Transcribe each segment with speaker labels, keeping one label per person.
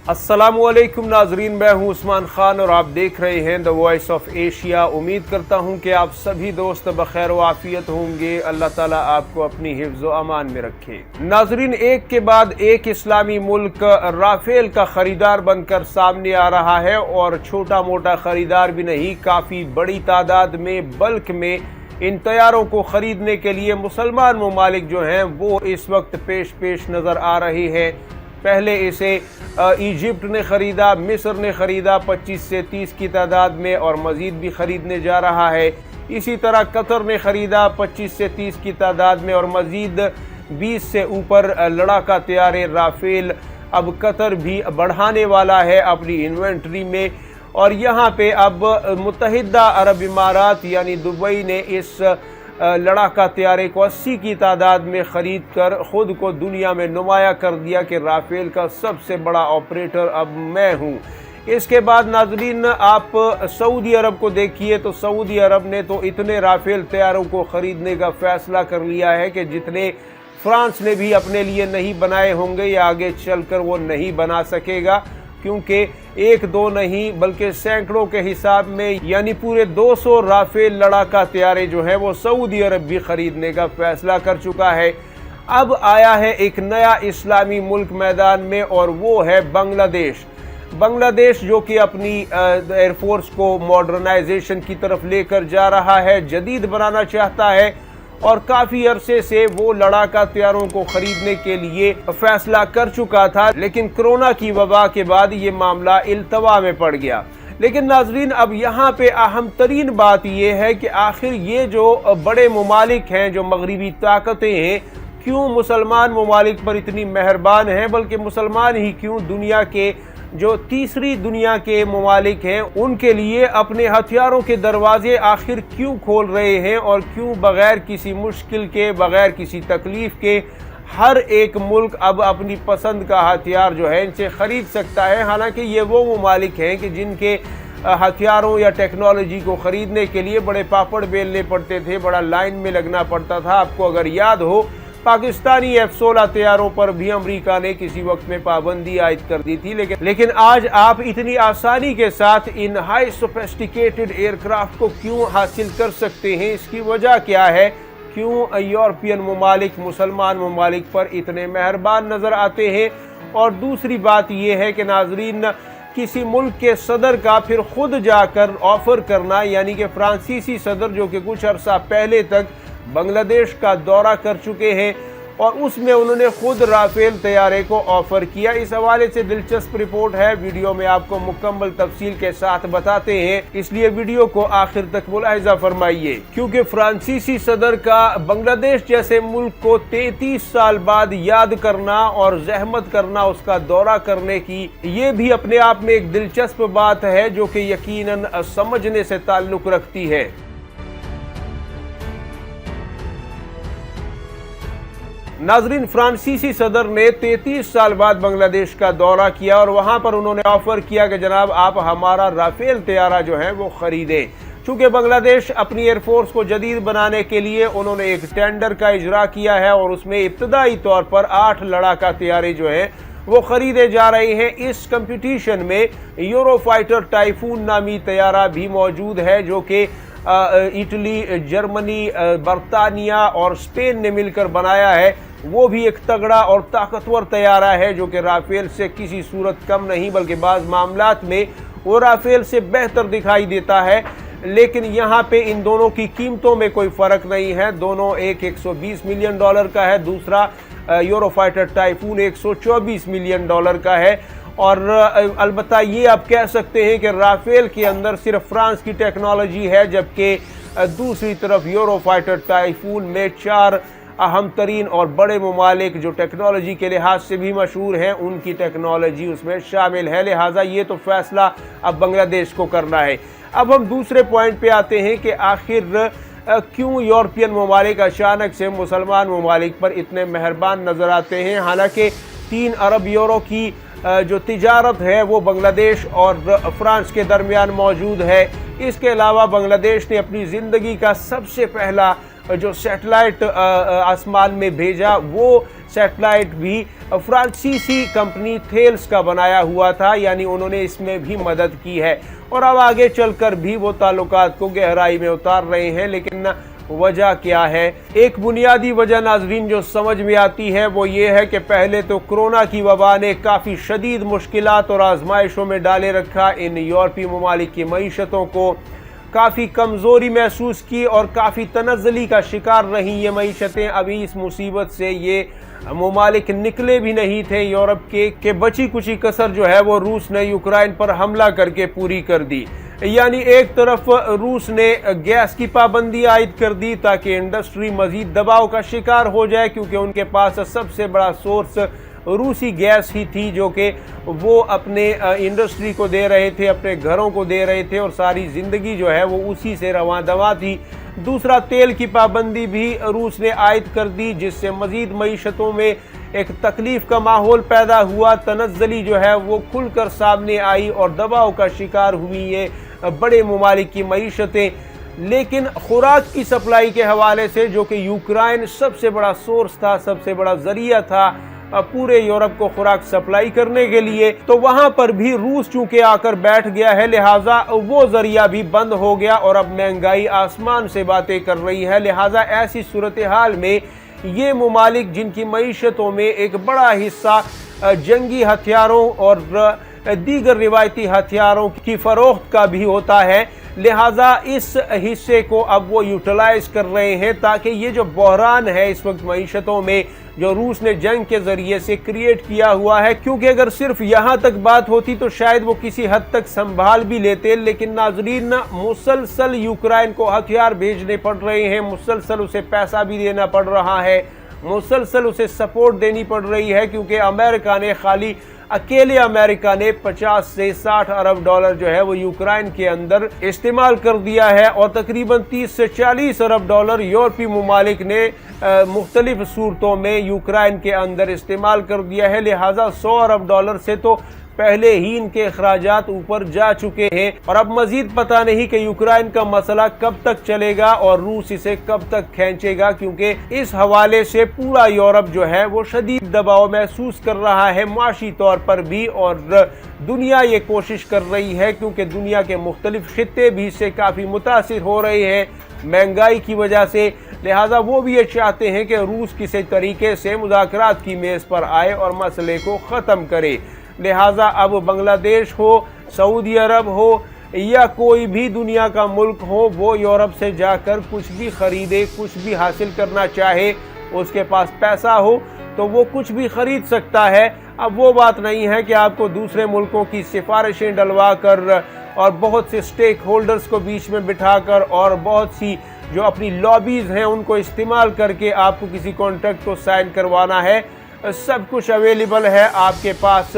Speaker 1: अस्सलामुअलैकुम नाजरीन, मैं हूं उस्मान खान और आप देख रहे हैं द वॉइस ऑफ एशिया। उम्मीद करता हूं कि आप सभी दोस्त बखैर व आफियत होंगे। अल्लाह ताला आपको अपनी हिफ्ज़ व अमान में रखे। नाजरीन, एक के बाद एक इस्लामी मुल्क राफेल का खरीदार बनकर सामने आ रहा है और छोटा मोटा खरीदार भी नहीं, काफ़ी बड़ी तादाद में बल्क में इन तैयारों को खरीदने के लिए मुसलमान ममालिक जो हैं वो इस वक्त पेश नज़र आ रही है। पहले इसे इजिप्ट ने ख़रीदा, मिस्र ने ख़रीदा 25 से 30 की तादाद में और मज़ीद भी ख़रीदने जा रहा है। इसी तरह कतर ने ख़रीदा 25 से 30 की तादाद में और मज़ीद 20 से ऊपर लड़ाका तैयारे राफेल अब कतर भी बढ़ाने वाला है अपनी इन्वेंट्री में। और यहाँ पे अब मुत्तहिदा अरब इमारात यानी दुबई ने इस लड़ाका तैयारे को 80 की तादाद में ख़रीद कर ख़ुद को दुनिया में नुमाया कर दिया कि राफेल का सबसे बड़ा ऑपरेटर अब मैं हूँ। इसके बाद नाज़रीन आप सऊदी अरब को देखिए तो सऊदी अरब ने तो इतने राफेल तैयारों को ख़रीदने का फ़ैसला कर लिया है कि जितने फ्रांस ने भी अपने लिए नहीं बनाए होंगे या आगे चलकर वो नहीं बना सकेगा, क्योंकि एक दो नहीं बल्कि सैकड़ों के हिसाब में यानी पूरे 200 राफेल लड़ाका तैयारे जो है वो सऊदी अरब भी खरीदने का फैसला कर चुका है। अब आया है एक नया इस्लामी मुल्क मैदान में और वो है बांग्लादेश। बांग्लादेश जो कि अपनी एयरफोर्स को मॉडर्नाइजेशन की तरफ लेकर जा रहा है, जदीद बनाना चाहता है और काफ़ी अरसे से वो लड़ाका तैयारों को खरीदने के लिए फैसला कर चुका था, लेकिन कोरोना की वबा के बाद ये मामला इल्तवा में पड़ गया। लेकिन नाजरीन अब यहाँ पे अहम तरीन बात ये है कि आखिर ये जो बड़े ममालिक हैं, जो मगरबी ताकतें हैं, क्यों मुसलमान ममालिक पर इतनी मेहरबान हैं, बल्कि मुसलमान ही क्यों दुनिया के जो तीसरी दुनिया के ममालिक हैं उनके लिए अपने हथियारों के दरवाजे आखिर क्यों खोल रहे हैं और क्यों बग़ैर किसी मुश्किल के, बग़ैर किसी तकलीफ़ के हर एक मुल्क अब अपनी पसंद का हथियार जो है इनसे ख़रीद सकता है। हालांकि ये वो ममालिक हैं कि जिनके हथियारों या टेक्नोलॉजी को ख़रीदने के लिए बड़े पापड़ बेलने पड़ते थे, बड़ा लाइन में लगना पड़ता था। आपको अगर याद हो पाकिस्तानी F-16 तैयारों पर भी अमेरिका ने किसी वक्त में पाबंदी आयद कर दी थी, लेकिन आज आप इतनी आसानी के साथ इन हाई सोफिस्टिकेटेड एयरक्राफ्ट को क्यों हासिल कर सकते हैं? इसकी वजह क्या है? क्यों यूरोपियन ममालिक मुसलमान ममालिक पर इतने मेहरबान नज़र आते हैं? और दूसरी बात यह है कि नाजरीन किसी मुल्क के सदर का फिर खुद जाकर ऑफ़र करना, यानी कि फ्रांसीसी सदर जो कि कुछ अरसा पहले तक बांग्लादेश का दौरा कर चुके हैं और उसमें उन्होंने खुद राफेल तैयारे को ऑफर किया। इस हवाले से दिलचस्प रिपोर्ट है, वीडियो में आपको मुकम्मल तफसील के साथ बताते हैं, इसलिए वीडियो को आखिर तक मुलाहिजा फरमाइए। क्योंकि फ्रांसीसी सदर का बांग्लादेश जैसे मुल्क को 33 साल बाद याद करना और जहमत करना उसका दौरा करने की, ये भी अपने आप में एक दिलचस्प बात है जो कि यकीनन समझने से ताल्लुक रखती है। नाजरीन फ्रांसीसी सदर ने 33 साल बाद बांग्लादेश का दौरा किया और वहां पर उन्होंने ऑफर किया कि जनाब आप हमारा राफेल तैयारा जो है वो खरीदें। चूंकि बांग्लादेश अपनी एयरफोर्स को जदीद बनाने के लिए उन्होंने एक टेंडर का इजरा किया है और उसमें इब्तदाई तौर पर 8 लड़ाका तैयारे जो है वो खरीदे जा रहे हैं। इस कंपटीशन में यूरोफाइटर टाइफून नामी तैयारा भी मौजूद है जो कि इटली, जर्मनी, बरतानिया और स्पेन ने मिलकर बनाया है। वो भी एक तगड़ा और ताकतवर तैयारा है जो कि राफेल से किसी सूरत कम नहीं बल्कि बाज़ मामलात में वो राफेल से बेहतर दिखाई देता है। लेकिन यहाँ पे इन दोनों की कीमतों में कोई फ़र्क नहीं है। दोनों एक $120 मिलियन का है, दूसरा यूरोफाइटर टाइफून $124 मिलियन का है। और अलबत्ता ये आप कह सकते हैं कि राफेल के अंदर सिर्फ फ्रांस की टेक्नोलॉजी है, जबकि दूसरी तरफ यूरोफाइटर टाइफून में 4 अहम तरीन और बड़े ममालिक जो टेक्नोलॉजी के लिहाज से भी मशहूर हैं उनकी टेक्नोलॉजी उसमें शामिल है। लिहाजा ये तो फैसला अब बांग्लादेश को करना है। अब हम दूसरे पॉइंट पे आते हैं कि आखिर क्यों यूरोपियन ममालिक अचानक से मुसलमान ममालिक पर इतने मेहरबान नज़र आते हैं। हालांकि 3 अरब यूरो की जो तिजारत है वो बांग्लादेश और फ्रांस के दरमियान मौजूद है। इसके अलावा बांग्लादेश ने अपनी ज़िंदगी का सबसे पहला जो सैटेलाइट आसमान में भेजा, वो सैटेलाइट भी फ्रांसीसी कंपनी थेल्स का बनाया हुआ था, यानी उन्होंने इसमें भी मदद की है। और अब आगे चलकर भी वो ताल्लुकात को गहराई में उतार रहे हैं। लेकिन वजह क्या है? एक बुनियादी वजह नाजरीन जो समझ में आती है वो ये है कि पहले तो कोरोना की वबा ने काफ़ी शदीद मुश्किलात और आजमाइशों में डाले रखा। इन यूरोपीय ममालिक की मईशतों को काफ़ी कमज़ोरी महसूस की और काफ़ी तनज़्ज़ुली का शिकार रही ये मईशतें। अभी इस मुसीबत से ये ममालिक निकले भी नहीं थे यूरोप के बची कुची कसर जो है वो रूस ने यूक्रेन पर हमला करके पूरी कर दी। यानी एक तरफ रूस ने गैस की पाबंदी आयद कर दी ताकि इंडस्ट्री मजीद दबाव का शिकार हो जाए, क्योंकि उनके पास सबसे बड़ा सोर्स रूसी गैस ही थी जो कि वो अपने इंडस्ट्री को दे रहे थे, अपने घरों को दे रहे थे और सारी ज़िंदगी जो है वो उसी से रवां दवा थी। दूसरा, तेल की पाबंदी भी रूस ने आयद कर दी, जिससे मजीद मईशतों में एक तकलीफ का माहौल पैदा हुआ। तनज़्ज़ुली जो है वो खुलकर सामने आई और दबाव का शिकार हुई ये बड़े ममालिक की मईशतें। लेकिन खुराक की सप्लाई के हवाले से, जो कि यूक्रेन सबसे बड़ा सोर्स था, सबसे बड़ा जरिया था पूरे यूरोप को खुराक सप्लाई करने के लिए, तो वहां पर भी रूस चूंकि आकर बैठ गया है, लिहाजा वो जरिया भी बंद हो गया और अब महंगाई आसमान से बातें कर रही है। लिहाजा ऐसी सूरत हाल में ये ममालिक जिनकी मईशतों में एक बड़ा हिस्सा जंगी हथियारों और दीगर रिवायती हथियारों की फरोख्त का भी होता है, लिहाजा इस हिस्से को अब वो यूटिलाइज कर रहे हैं ताकि ये जो बहरान है इस वक्त मईशतों में जो रूस ने जंग के जरिए से क्रिएट किया हुआ है, क्योंकि अगर सिर्फ यहाँ तक बात होती तो शायद वो किसी हद तक संभाल भी लेते। लेकिन नाजरीन, मुसलसल यूक्रेन को हथियार भेजने पड़ रहे हैं, मुसलसल उसे पैसा भी देना पड़ रहा है, मुसलसल उसे सपोर्ट देनी पड़ रही है, क्योंकि अमेरिका ने अकेले अमेरिका ने 50 से 60 अरब डॉलर जो है वो यूक्रेन के अंदर इस्तेमाल कर दिया है और तकरीबन 30 से 40 अरब डॉलर यूरोपीय ममालिक ने मुख्तलिफ सूरतों में यूक्रेन के अंदर इस्तेमाल कर दिया है। लिहाजा 100 अरब डॉलर से तो पहले ही इनके अखराजात ऊपर जा चुके हैं और अब मजीद पता नहीं कि यूक्रेन का मसला कब तक चलेगा और रूस इसे कब तक खींचेगा, क्योंकि इस हवाले से पूरा यूरोप जो है वो शदीद दबाव महसूस कर रहा है माशी तौर पर भी, और दुनिया ये कोशिश कर रही है क्योंकि दुनिया के मुख्तलिफ खित्ते भी इससे काफ़ी मुतासिर हो रहे हैं महंगाई की वजह से। लिहाजा वो भी ये चाहते हैं कि रूस किसी तरीके से मुज़ाकरात की मेज़ पर आए और मसले को ख़त्म करे। लिहाजा अब बांग्लादेश हो, सऊदी अरब हो या कोई भी दुनिया का मुल्क हो, वो यूरोप से जाकर कुछ भी खरीदे, कुछ भी हासिल करना चाहे, उसके पास पैसा हो तो वो कुछ भी खरीद सकता है। अब वो बात नहीं है कि आपको दूसरे मुल्कों की सिफारिशें डलवा कर और बहुत से स्टेक होल्डर्स को बीच में बिठाकर और बहुत सी जो अपनी लॉबीज़ हैं उनको इस्तेमाल करके आपको किसी कॉन्ट्रैक्ट को साइन करवाना है। सब कुछ अवेलेबल है, आपके पास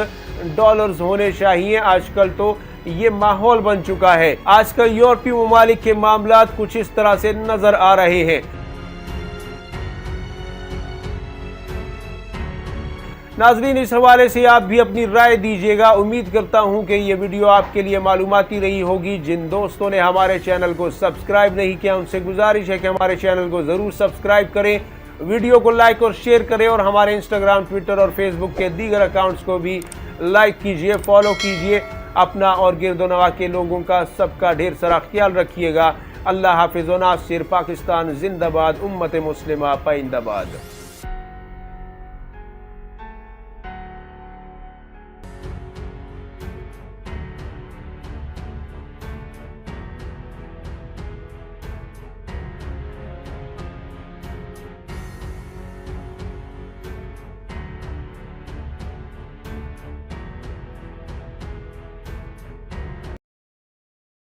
Speaker 1: डॉलर्स होने चाहिए। आजकल तो ये माहौल बन चुका है। आजकल यूरोपीय ममालिक के मामलात कुछ इस तरह से नजर आ रहे हैं। नाजरीन, इस हवाले से आप भी अपनी राय दीजिएगा। उम्मीद करता हूं कि ये वीडियो आपके लिए मालूमाती रही होगी। जिन दोस्तों ने हमारे चैनल को सब्सक्राइब नहीं किया उनसे गुजारिश है कि हमारे चैनल को ज़रूर सब्सक्राइब करें, वीडियो को लाइक और शेयर करें और हमारे इंस्टाग्राम, ट्विटर और फेसबुक के दीगर अकाउंट्स को भी लाइक कीजिए, फॉलो कीजिए। अपना और गिरदोनवा के लोगों का सबका ढेर सारा ख्याल रखिएगा। अल्लाह हाफिज़ व नासिर। पाकिस्तान जिंदाबाद, उम्मत मुस्लिमा पाइंदाबाद।